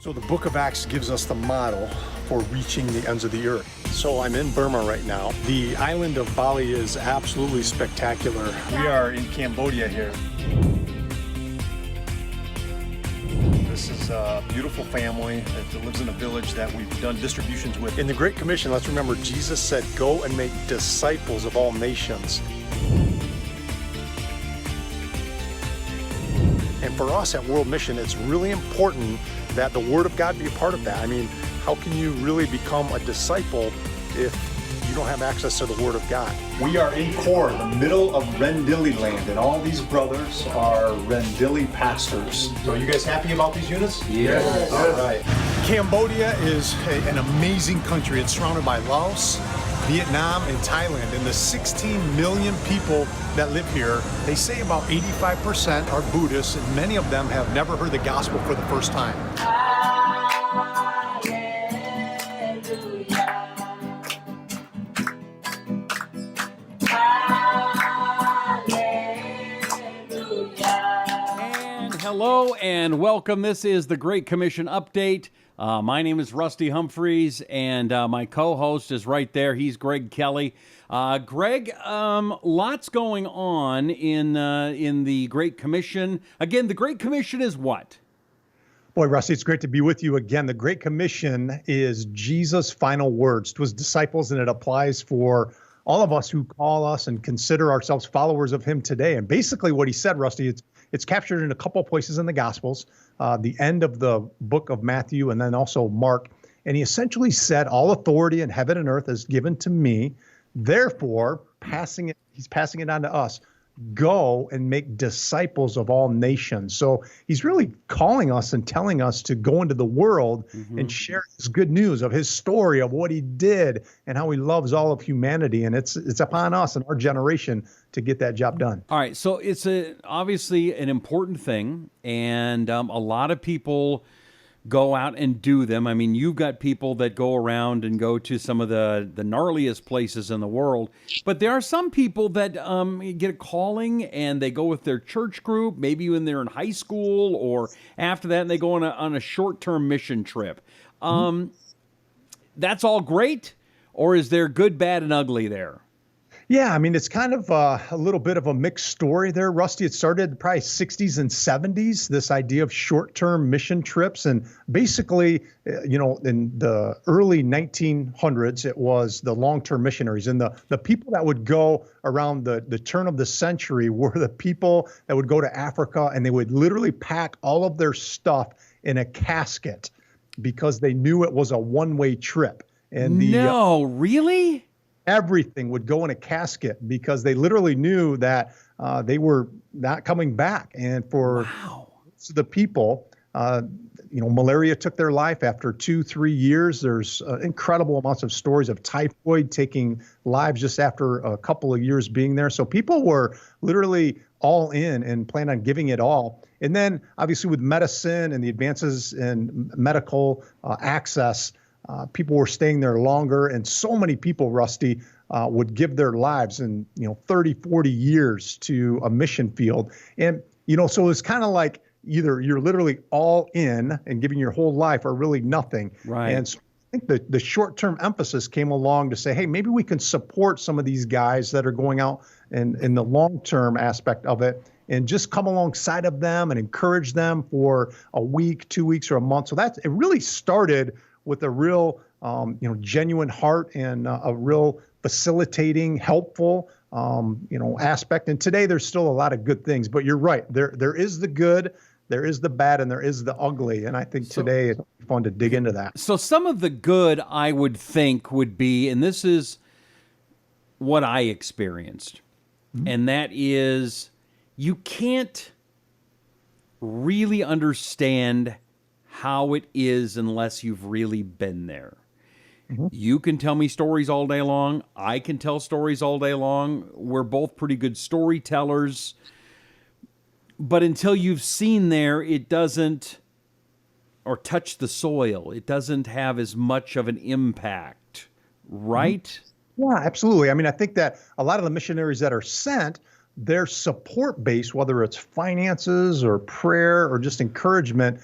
So the book of Acts gives us the model for reaching the ends of the earth. So I'm in Burma right now. The island of Bali is absolutely spectacular. We are in Cambodia here. This is a beautiful family that lives in a village that we've done distributions with. In the Great Commission, let's remember Jesus said, go and make disciples of all nations. And for us at World Mission, it's really important that the Word of God be a part of that. I mean, how can you really become a disciple if you don't have access to the Word of God? We are in Kor, the middle of Rendili land, and all these brothers are Rendili pastors. So are you guys happy about these units? Yes. All right. Cambodia is an amazing country. It's surrounded by Laos, Vietnam, and Thailand, and the 16 million people that live here, they say about 85% are Buddhists, and many of them have never heard the gospel for the first time. And hello and welcome. This is the Great Commission Update. My name is Rusty Humphries, and my co-host is right there. He's Greg Kelly. Greg, lots going on in the Great Commission. Again, the Great Commission is what? Boy, Rusty, it's great to be with you again. The Great Commission is Jesus' final words to his disciples, and it applies for all of us who call us and consider ourselves followers of him today. And basically what he said, Rusty, it's captured in a couple of places in the Gospels, the end of the book of Matthew and then also Mark. And he essentially said, all authority in heaven and earth is given to me. Therefore, he's passing it on to us. Go and make disciples of all nations. So he's really calling us and telling us to go into the world and share his good news of his story of what he did and how he loves all of humanity. And it's upon us and our generation to get that job done. All right, so it's obviously an important thing, and a lot of people go out and do them. I mean, you've got people that go around and go to some of the gnarliest places in the world, but there are some people that get a calling and they go with their church group, maybe when they're in high school or after that, and they go on a short-term mission trip. That's all great, or is there good, bad, and ugly there? Yeah, I mean, it's kind of a little bit of a mixed story there, Rusty. It started probably 60s and 70s, this idea of short-term mission trips. And basically, in the early 1900s, it was the long-term missionaries. And the people that would go around the turn of the century were the people that would go to Africa, and they would literally pack all of their stuff in a casket because they knew it was a one-way trip. And Really? Everything would go in a casket because they literally knew that they were not coming back. And for the people, malaria took their life after 2-3 years. There's incredible amounts of stories of typhoid taking lives just after a couple of years being there. So people were literally all in and planned on giving it all. And then obviously with medicine and the advances in medical access, people were staying there longer, and so many people, Rusty, would give their lives in 30, 40 years to a mission field. And, so it's kind of like either you're literally all in and giving your whole life or really nothing. Right. And so I think the short-term emphasis came along to say, hey, maybe we can support some of these guys that are going out in the long-term aspect of it and just come alongside of them and encourage them for a week, 2 weeks, or a month. So it really started with a real, genuine heart and a real facilitating, helpful, aspect. And today there's still a lot of good things, but you're right. There is the good, there is the bad, and there is the ugly. And I think today it's fun to dig into that. So some of the good I would think would be, and this is what I experienced, and that is you can't really understand how it is unless you've really been there. You can tell me stories all day long. I can tell stories all day long. We're both pretty good storytellers. But until you've seen there, it doesn't, or touch the soil, it doesn't have as much of an impact, right? Yeah, absolutely. I mean, I think that a lot of the missionaries that are sent, their support base, whether it's finances or prayer or just encouragement,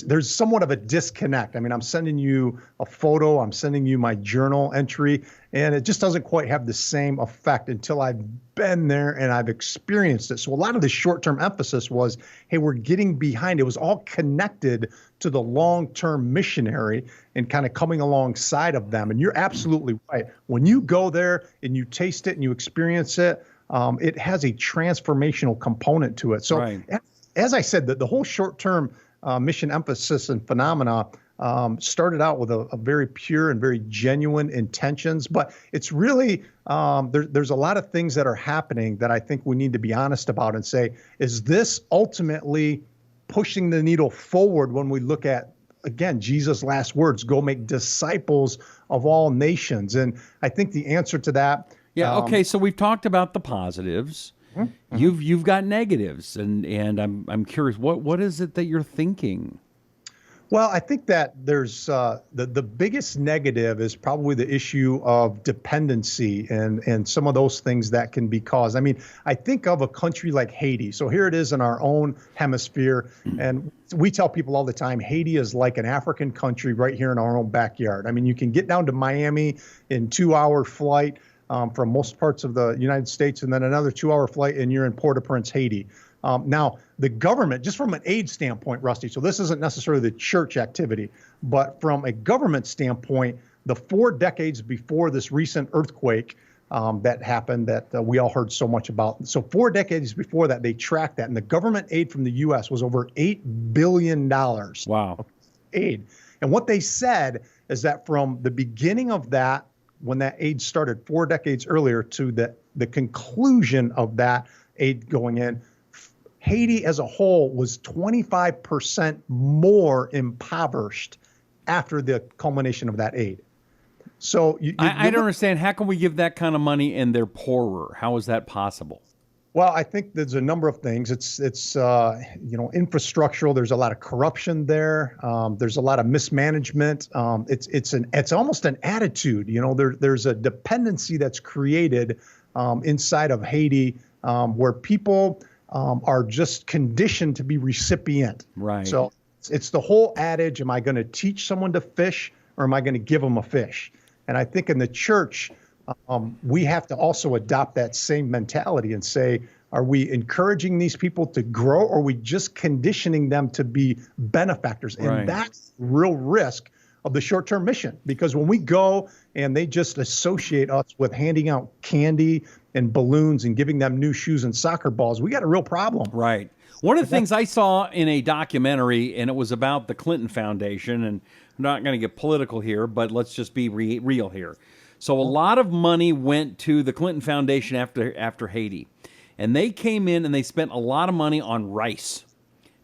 there's somewhat of a disconnect. I mean, I'm sending you a photo, I'm sending you my journal entry, and it just doesn't quite have the same effect until I've been there and I've experienced it. So a lot of the short-term emphasis was, hey, we're getting behind. It was all connected to the long-term missionary and kind of coming alongside of them. And you're absolutely right. When you go there and you taste it and you experience it, it has a transformational component to it. So Right. as I said, the whole short-term mission emphasis and phenomena started out with a very pure and very genuine intentions, but it's really, there's a lot of things that are happening that I think we need to be honest about and say, is this ultimately pushing the needle forward when we look at, again, Jesus' last words, go make disciples of all nations? And I think the answer to that. Yeah. Okay. So we've talked about the positives. Mm-hmm. You've got negatives, and I'm curious, what is it that you're thinking? Well, I think that there's the biggest negative is probably the issue of dependency and some of those things that can be caused. I mean, I think of a country like Haiti. So here it is in our own hemisphere, and we tell people all the time, Haiti is like an African country right here in our own backyard. I mean, you can get down to Miami in 2-hour flight from most parts of the United States, and then another 2-hour flight, and you're in Port-au-Prince, Haiti. Now, the government, just from an aid standpoint, Rusty, so this isn't necessarily the church activity, but from a government standpoint, the 4 decades before this recent earthquake that happened that we all heard so much about. So 4 decades before that, they tracked that, and the government aid from the U.S. was over $8 billion. Wow. Aid. And what they said is that from the beginning of that, when that aid started 4 decades earlier, to the conclusion of that aid going in, Haiti as a whole was 25% more impoverished after the culmination of that aid. So I don't understand. How can we give that kind of money and they're poorer? How is that possible? Well, I think there's a number of things. It's infrastructural. There's a lot of corruption there. There's a lot of mismanagement. It's almost an attitude. There's a dependency that's created inside of Haiti where people are just conditioned to be recipient. Right. So it's the whole adage: am I going to teach someone to fish, or am I going to give them a fish? And I think in the church, we have to also adopt that same mentality and say, are we encouraging these people to grow, or are we just conditioning them to be benefactors? Right. And that's the real risk of the short-term mission, because when we go and they just associate us with handing out candy and balloons and giving them new shoes and soccer balls, we got a real problem. Right. One of the things I saw in a documentary, and it was about the Clinton Foundation, and I'm not going to get political here, but let's just be real here. So a lot of money went to the Clinton Foundation after Haiti, and they came in and they spent a lot of money on rice.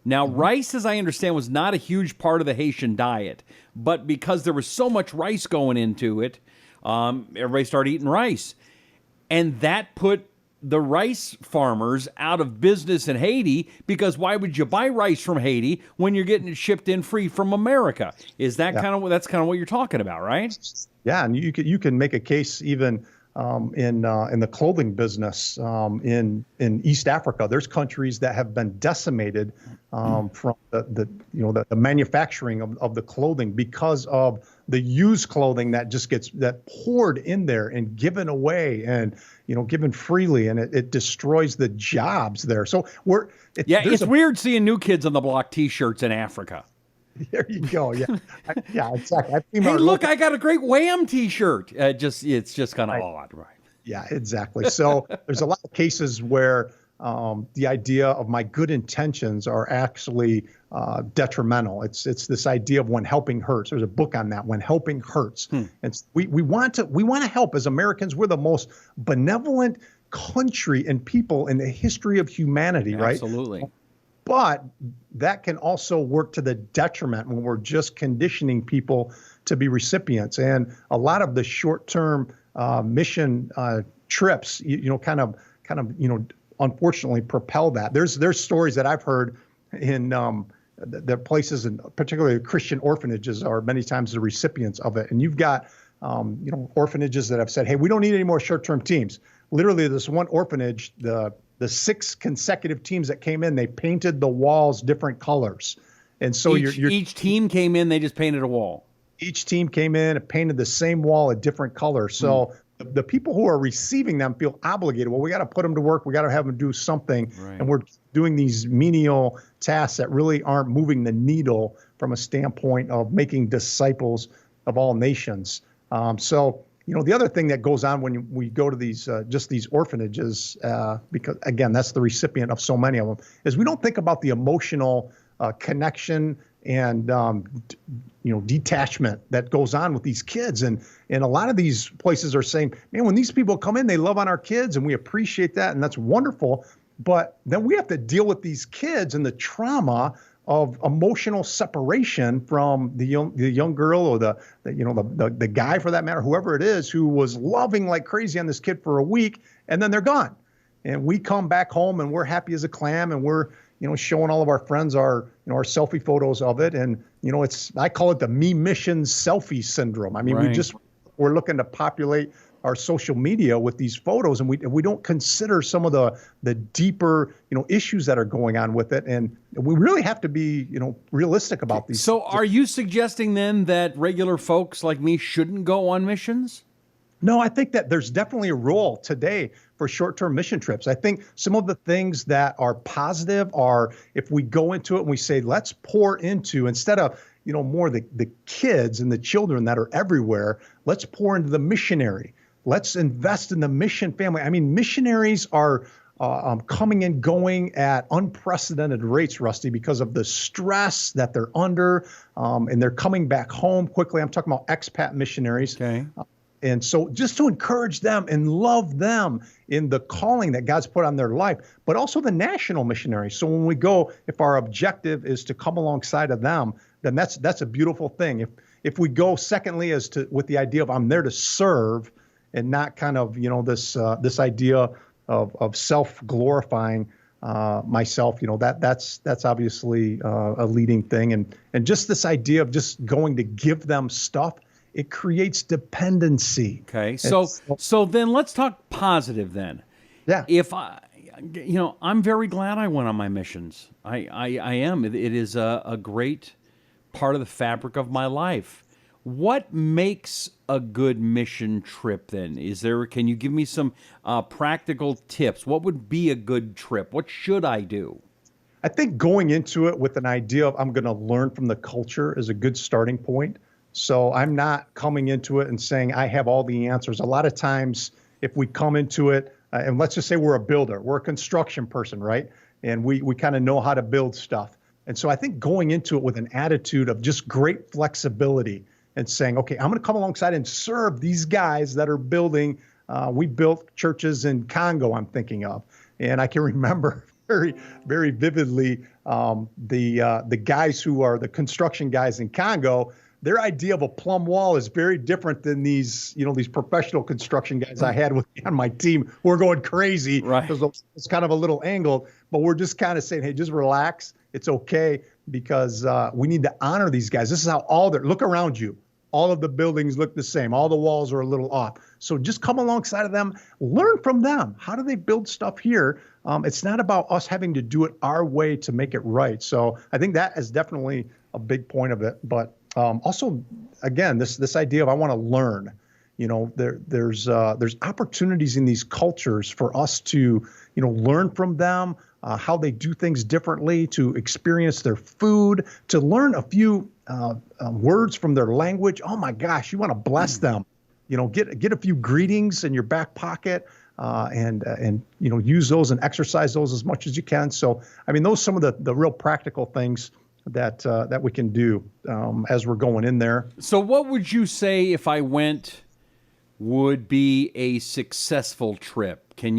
Now, rice, as I understand, was not a huge part of the Haitian diet, but because there was so much rice going into it, everybody started eating rice. And that put the rice farmers out of business in Haiti, because why would you buy rice from Haiti when you're getting it shipped in free from America? Is that that's kind of what you're talking about, right? Yeah, and you can make a case even in the clothing business in East Africa. There's countries that have been decimated from the manufacturing of the clothing because of the used clothing that just gets poured in there and given away and given freely, and it destroys the jobs there. So it's weird seeing New Kids on the Block T-shirts in Africa. There you go. Yeah, yeah, exactly. Hey, look, I got a great Wham T-shirt. It's just kind of odd, right? Yeah, exactly. So there's a lot of cases where the idea of my good intentions are actually detrimental. It's this idea of when helping hurts. There's a book on that, When Helping Hurts. And we want to help. As Americans, we're the most benevolent country and people in the history of humanity, right? Absolutely. But that can also work to the detriment when we're just conditioning people to be recipients. And a lot of the short-term mission trips, unfortunately propel that. There's stories that I've heard in the places, and particularly Christian orphanages are many times the recipients of it. And you've got orphanages that have said, hey, we don't need any more short-term teams. Literally, this one orphanage, the 6 consecutive teams that came in, they painted the walls different colors. And so Each team came in, they just painted a wall. each team came in and painted the same wall a different color. So the people who are receiving them feel obligated. Well, we got to put them to work. We got to have them do something. Right. And we're doing these menial tasks that really aren't moving the needle from a standpoint of making disciples of all nations. So, the other thing that goes on when we go to these just these orphanages, because again, that's the recipient of so many of them, is we don't think about the emotional connection and detachment that goes on with these kids. And a lot of these places are saying, man, when these people come in, they love on our kids and we appreciate that. And that's wonderful. But then we have to deal with these kids and the trauma of emotional separation from the young girl or the guy, for that matter, whoever it is, who was loving like crazy on this kid for a week, and then they're gone. And we come back home and we're happy as a clam, and we're showing all of our friends our selfie photos of it. And I call it the me mission selfie syndrome. I mean, right. we're looking to populate our social media with these photos, and we don't consider some of the deeper issues that are going on with it. And we really have to be realistic about these. So are you suggesting then that regular folks like me shouldn't go on missions? No, I think that there's definitely a role today for short-term mission trips. I think some of the things that are positive are if we go into it and we say, let's pour into, instead of more the kids and the children that are everywhere, let's pour into the missionary. Let's invest in the mission family. I mean, missionaries are coming and going at unprecedented rates, Rusty, because of the stress that they're under, and they're coming back home quickly. I'm talking about expat missionaries. Okay. And so just to encourage them and love them in the calling that God's put on their life, but also the national missionaries. So when we go, if our objective is to come alongside of them, then that's a beautiful thing. If we go, secondly, with the idea of I'm there to serve, and not kind of this idea of self-glorifying myself, that's obviously a leading thing, and just this idea of just going to give them stuff, it creates dependency. Okay, so then let's talk positive then. Yeah. If I'm very glad I went on my missions. I am. It is a great part of the fabric of my life. What makes a good mission trip then? Can you give me some practical tips? What would be a good trip? What should I do? I think going into it with an idea of I'm going to learn from the culture is a good starting point. So I'm not coming into it and saying I have all the answers. A lot of times if we come into it, and let's just say we're a builder, we're a construction person, right? And we kind of know how to build stuff. And so I think going into it with an attitude of just great flexibility and saying, okay, I'm going to come alongside and serve these guys that are building. We built churches in Congo, I'm thinking of. And I can remember very, very vividly the guys who are the construction guys in Congo. Their idea of a plumb wall is very different than these professional construction guys I had with me on my team who are going crazy. Right. Because it's kind of a little angled, but we're just kind of saying, hey, just relax. It's okay, because we need to honor these guys. This is how look around you. All of the buildings look the same. All the walls are a little off. So just come alongside of them, learn from them. How do they build stuff here? It's not about us having to do it our way to make it right. So I think that is definitely a big point of it. But also, again, this idea of I want to learn. There's opportunities in these cultures for us to learn from them, how they do things differently, to experience their food, to learn a few words from their language. Oh my gosh, you want to bless them. Get a few greetings in your back pocket, and use those and exercise those as much as you can. So I mean, those are some of the real practical things that we can do as we're going in there. So what would you say if I went would be a successful trip? And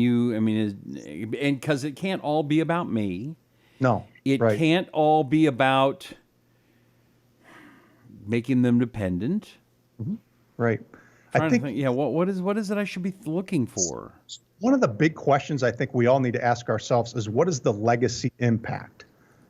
because it can't all be about me. No, it right. can't all be about making them dependent. Mm-hmm. Right. I think, what is it I should be looking for? One of the big questions I think we all need to ask ourselves is, what is the legacy impact?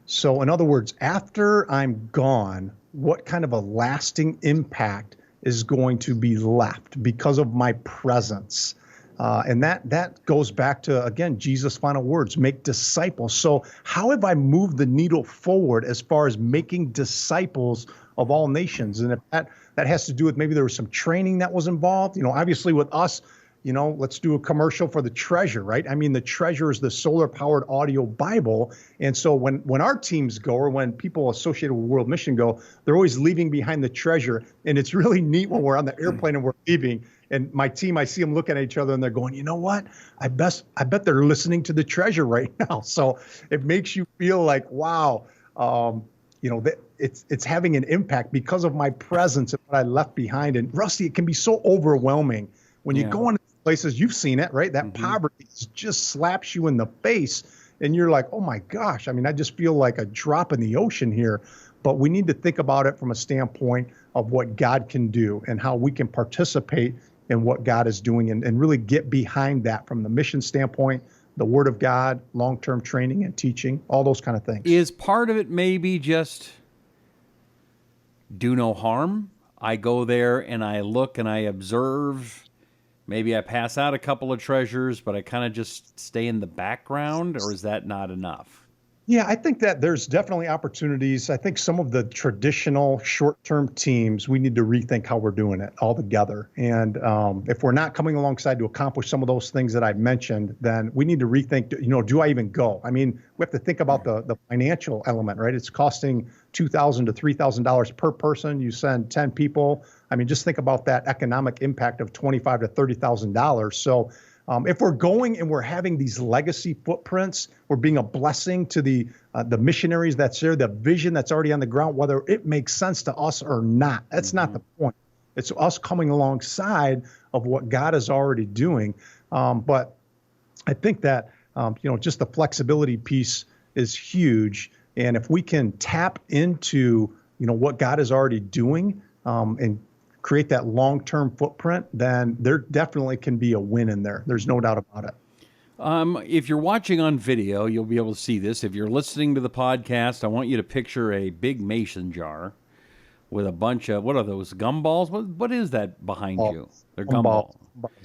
So in other words, after I'm gone, what kind of a lasting impact is going to be left because of my presence? And that goes back to, again, Jesus' final words, make disciples. So how have I moved the needle forward as far as making disciples of all nations? And if that has to do with, maybe there was some training that was involved, obviously with us, let's do a commercial for the Treasure, right? I mean, the Treasure is the solar powered audio Bible. And so when our teams go, or when people associated with World Mission go, they're always leaving behind the Treasure. And it's really neat when we're on the airplane and we're leaving. And my team, I see them looking at each other and they're going, you know what? I bet they're listening to the Treasure right now. So it makes you feel like, wow, it's having an impact because of my presence and what I left behind. And Rusty, it can be so overwhelming when you go into places. You've seen it, right? That poverty just slaps you in the face and you're like, oh my gosh. I mean, I just feel like a drop in the ocean here. But we need to think about it from a standpoint of what God can do and how we can participate in what God is doing, and really get behind that from the mission standpoint, the Word of God, long-term training and teaching, all those kind of things. Is part of it maybe just do no harm? I go there and I look and I observe. Maybe I pass out a couple of treasures, but I kind of just stay in the background, or is that not enough? Yeah, I think that there's definitely opportunities. I think some of the traditional short-term teams, we need to rethink how we're doing it all together. And if we're not coming alongside to accomplish some of those things that I mentioned, then we need to rethink, do I even go? I mean, we have to think about the financial element, right? It's costing $2,000 to $3,000 per person. You send 10 people. I mean, just think about that economic impact of $25,000 to $30,000. So if we're going and we're having these legacy footprints, we're being a blessing to the missionaries that's there, the vision that's already on the ground, whether it makes sense to us or not. That's not the point. It's us coming alongside of what God is already doing. But I think that, just the flexibility piece is huge. And if we can tap into, what God is already doing and create that long-term footprint, then there definitely can be a win in there. There's no doubt about it. If you're watching on video, you'll be able to see this. If you're listening to the podcast, I want you to picture a big mason jar with a bunch of, what are those, gumballs? What is that behind you? They're gumballs.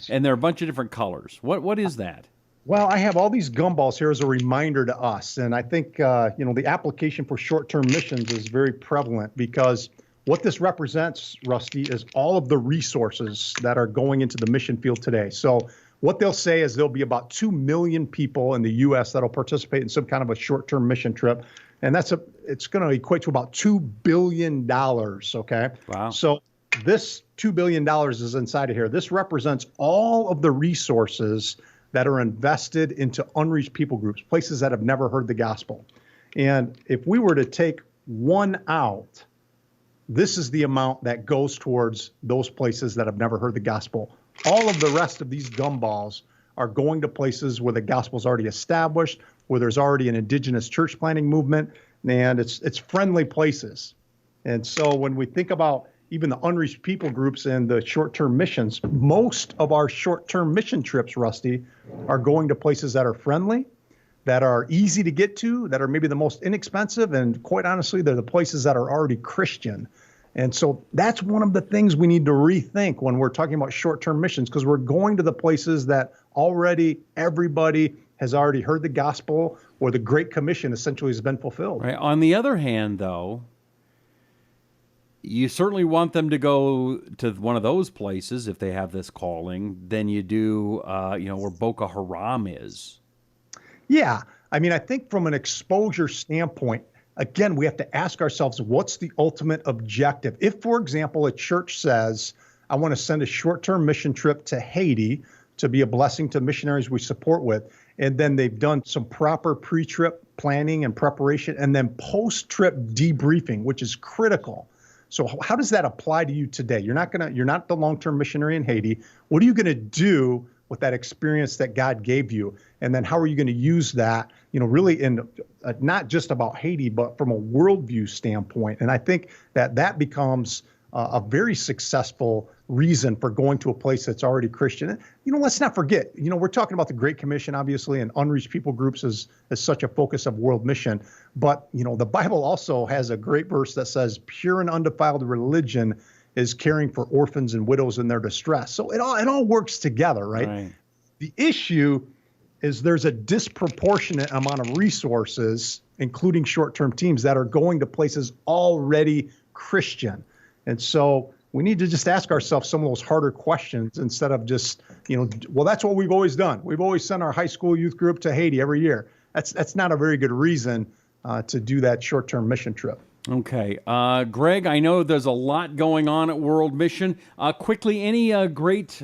And they're a bunch of different colors. What is that? Well, I have all these gumballs here as a reminder to us. And I think, the application for short-term missions is very prevalent, because what this represents, Rusty, is all of the resources that are going into the mission field today. So what they'll say is there'll be about 2 million people in the U.S. that'll participate in some kind of a short-term mission trip. And it's going to equate to about $2 billion, okay? Wow. So this $2 billion is inside of here. This represents all of the resources that are invested into unreached people groups, places that have never heard the gospel. And if we were to take one out, this is the amount that goes towards those places that have never heard the gospel. All of the rest of these gumballs are going to places where the gospel is already established, where there's already an indigenous church planting movement, and it's friendly places. And so when we think about even the unreached people groups and the short-term missions, most of our short-term mission trips, Rusty, are going to places that are friendly, that are easy to get to, that are maybe the most inexpensive, and quite honestly, they're the places that are already Christian. And so that's one of the things we need to rethink when we're talking about short-term missions, because we're going to the places that already everybody has already heard the gospel, or the Great Commission essentially has been fulfilled. Right. On the other hand, though, you certainly want them to go to one of those places if they have this calling than you do, where Boko Haram is. Yeah. I mean, I think from an exposure standpoint, again, we have to ask ourselves, what's the ultimate objective? If, for example, a church says, I want to send a short-term mission trip to Haiti to be a blessing to missionaries we support with, and then they've done some proper pre-trip planning and preparation, and then post-trip debriefing, which is critical. So how does that apply to you today? You're not the long-term missionary in Haiti. What are you going to do with that experience that God gave you? And then how are you going to use that, really in not just about Haiti, but from a worldview standpoint? And I think that becomes a very successful reason for going to a place that's already Christian. And, let's not forget, we're talking about the Great Commission, obviously, and unreached people groups is such a focus of world mission. But, the Bible also has a great verse that says, pure and undefiled religion is caring for orphans and widows in their distress. So it all works together, right? The issue is there's a disproportionate amount of resources, including short-term teams, that are going to places already Christian. And so we need to just ask ourselves some of those harder questions instead of just, well, that's what we've always done. We've always sent our high school youth group to Haiti every year. That's not a very good reason to do that short-term mission trip. Okay. Greg, I know there's a lot going on at World Mission. Quickly, any great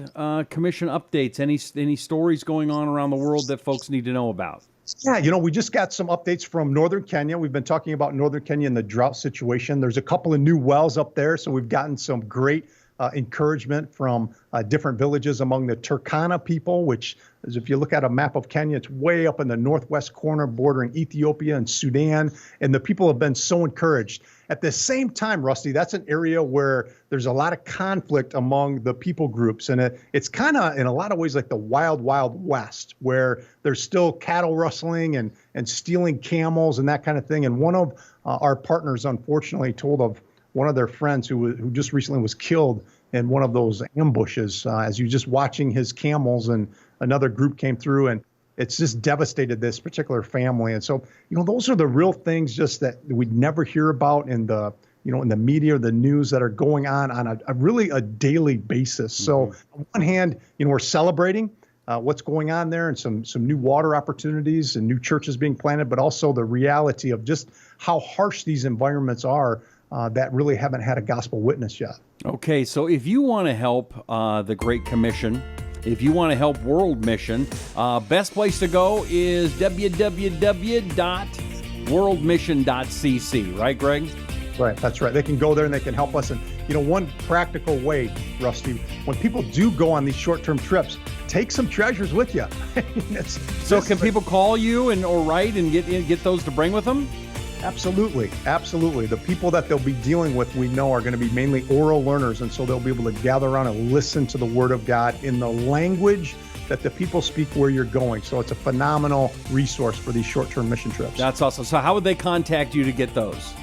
commission updates, any stories going on around the world that folks need to know about? Yeah, we just got some updates from Northern Kenya. We've been talking about Northern Kenya and the drought situation. There's a couple of new wells up there, so we've gotten some great encouragement from different villages among the Turkana people, which is, if you look at a map of Kenya, it's way up in the northwest corner bordering Ethiopia and Sudan, and the people have been so encouraged. At the same time, Rusty, that's an area where there's a lot of conflict among the people groups, and it's kind of, in a lot of ways, like the wild, wild west, where there's still cattle rustling and stealing camels and that kind of thing. And one of our partners, unfortunately, told of one of their friends who just recently was killed in one of those ambushes as you just watching his camels, and another group came through, and it's just devastated this particular family. And so, those are the real things just that we'd never hear about in the, in the media or the news that are going on a really a daily basis. Mm-hmm. So on one hand, we're celebrating what's going on there and some new water opportunities and new churches being planted, but also the reality of just how harsh these environments are that really haven't had a gospel witness yet. Okay, so if you want to help the Great Commission, if you want to help World Mission, best place to go is www.worldmission.cc, right, Greg? Right, that's right. They can go there and they can help us. And, one practical way, Rusty, when people do go on these short-term trips, take some treasures with you. So can people call you or write and get those to bring with them? Absolutely. Absolutely. The people that they'll be dealing with, we know, are going to be mainly oral learners. And so they'll be able to gather around and listen to the Word of God in the language that the people speak where you're going. So it's a phenomenal resource for these short-term mission trips. That's awesome. So how would they contact you to get those?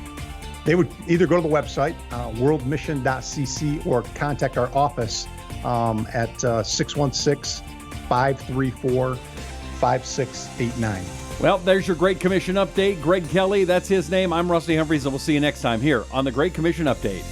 They would either go to the website, worldmission.cc, or contact our office at 616-534-5689. Well, there's your Great Commission Update. Greg Kelly, that's his name. I'm Rusty Humphries, and we'll see you next time here on the Great Commission Update.